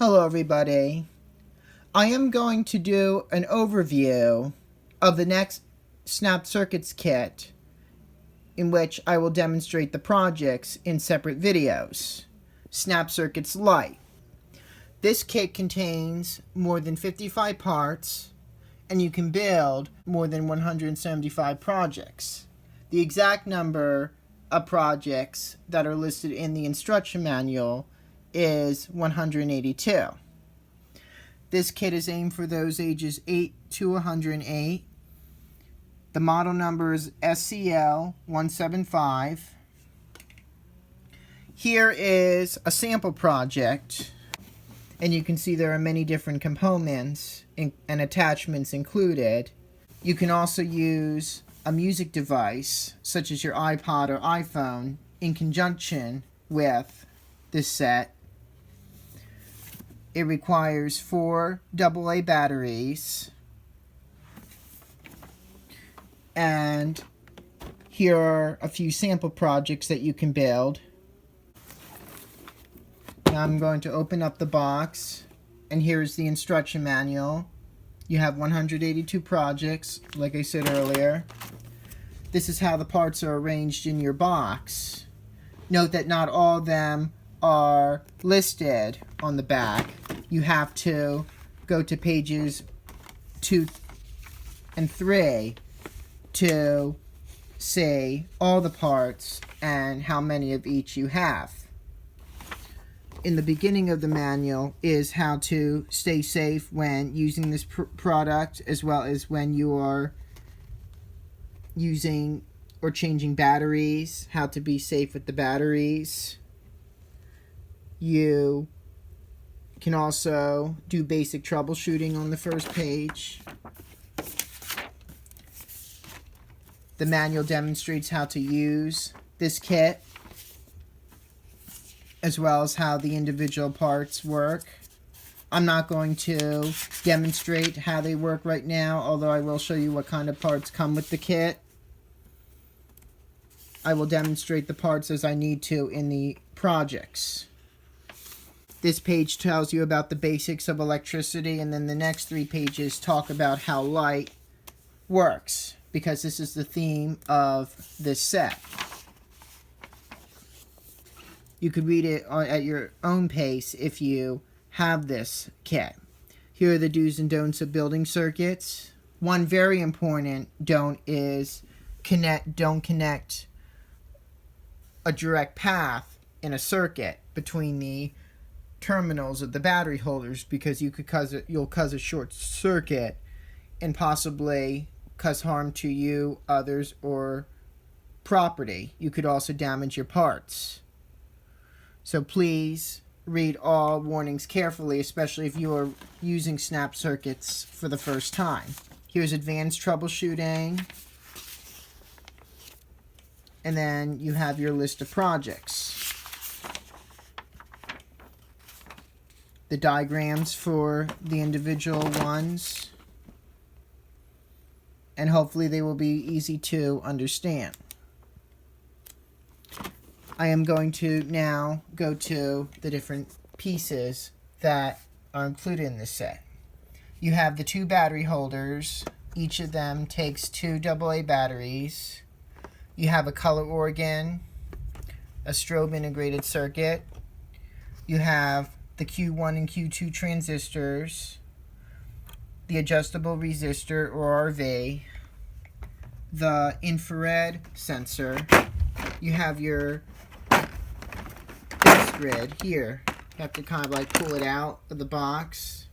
Hello everybody. I am going to do an overview of the next Snap Circuits kit in which I will demonstrate the projects in separate videos. Snap Circuits Lite. This kit contains more than 55 parts and you can build more than 175 projects. The exact number of projects that are listed in the instruction manual is 182. This kit is aimed for those ages 8 to 108. The model number is SCL 175. Here is a sample project, and you can see there are many different components and attachments included. You can also use a music device, such as your iPod or iPhone, in conjunction with this set. It requires 4 AA batteries, and here are a few sample projects that you can build. Now I'm going to open up the box, and here's the instruction manual. You have 182 projects, like I said earlier. This is how the parts are arranged in your box. Note that not all of them are listed on the back. You have to go to pages 2 and 3 to see all the parts and how many of each you have. In the beginning of the manual is how to stay safe when using this product, as well as when you are using or changing batteries, how to be safe with the batteries. You can also do basic troubleshooting on the first page. The manual demonstrates how to use this kit, as well as how the individual parts work. I'm not going to demonstrate how they work right now, although I will show you what kind of parts come with the kit. I will demonstrate the parts as I need to in the projects. This page tells you about the basics of electricity, and then the next 3 pages talk about how light works, because this is the theme of this set. You could read it at your own pace if you have this kit. Here are the do's and don'ts of building circuits. One very important don't is don't connect a direct path in a circuit between the terminals of the battery holders, because you'll cause a short circuit and possibly cause harm to you, others, or property. You could also damage your parts. So please read all warnings carefully, especially if you are using Snap Circuits for the first time. Here's advanced troubleshooting, and then you have your list of projects. The diagrams for the individual ones, and hopefully they will be easy to understand. I am going to now go to the different pieces that are included in this set. You have the 2 battery holders. Each of them takes 2 AA batteries. You have a color organ, a strobe integrated circuit. You have the Q1 and Q2 transistors, the adjustable resistor or RV, the infrared sensor. You have your base grid here. You have to kind of like pull it out of the box.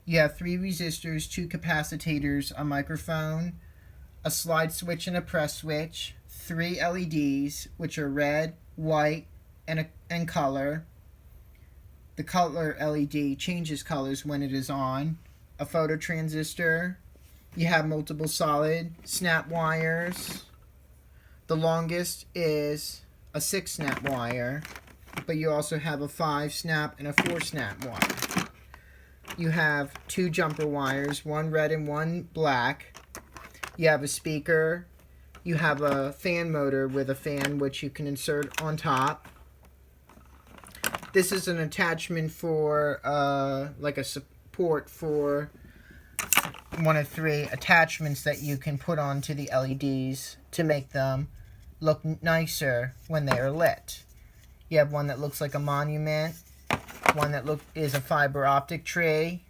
You have 3 resistors, 2 capacitors, a microphone, a slide switch and a press switch, 3 LEDs, which are red, white, and color. The color LED changes colors when it is on. A phototransistor. You have multiple solid snap wires. The longest is a 6 snap wire, but you also have a 5 snap and a 4 snap wire. You have 2 jumper wires, 1 red and 1 black. You have a speaker. You have a fan motor with a fan which you can insert on top. This is an attachment for like a support for one of 3 attachments that you can put onto the LEDs to make them look nicer when they are lit. You have one that looks like a monument, one that is a fiber optic tree.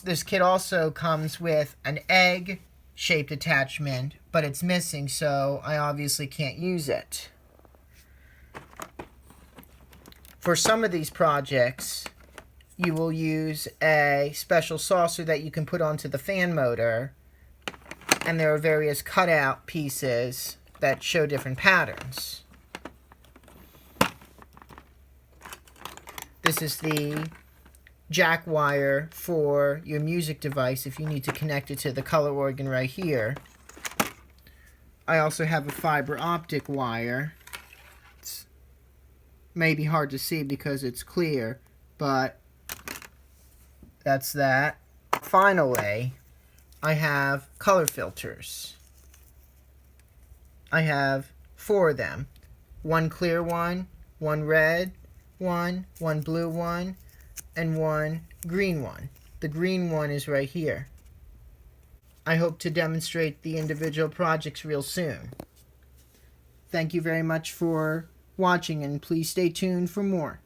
This kit also comes with an egg shaped attachment, but it's missing, so I obviously can't use it. For some of these projects, you will use a special saucer that you can put onto the fan motor, and there are various cutout pieces that show different patterns. This is the jack wire for your music device if you need to connect it to the color organ right here. I also have a fiber optic wire. It's maybe hard to see because it's clear, but that's that. Finally, I have color filters. I have 4 of them. 1 clear one, 1 red one, 1 blue one, and 1 green one. The green one is right here. I hope to demonstrate the individual projects real soon. Thank you very much for watching, and please stay tuned for more.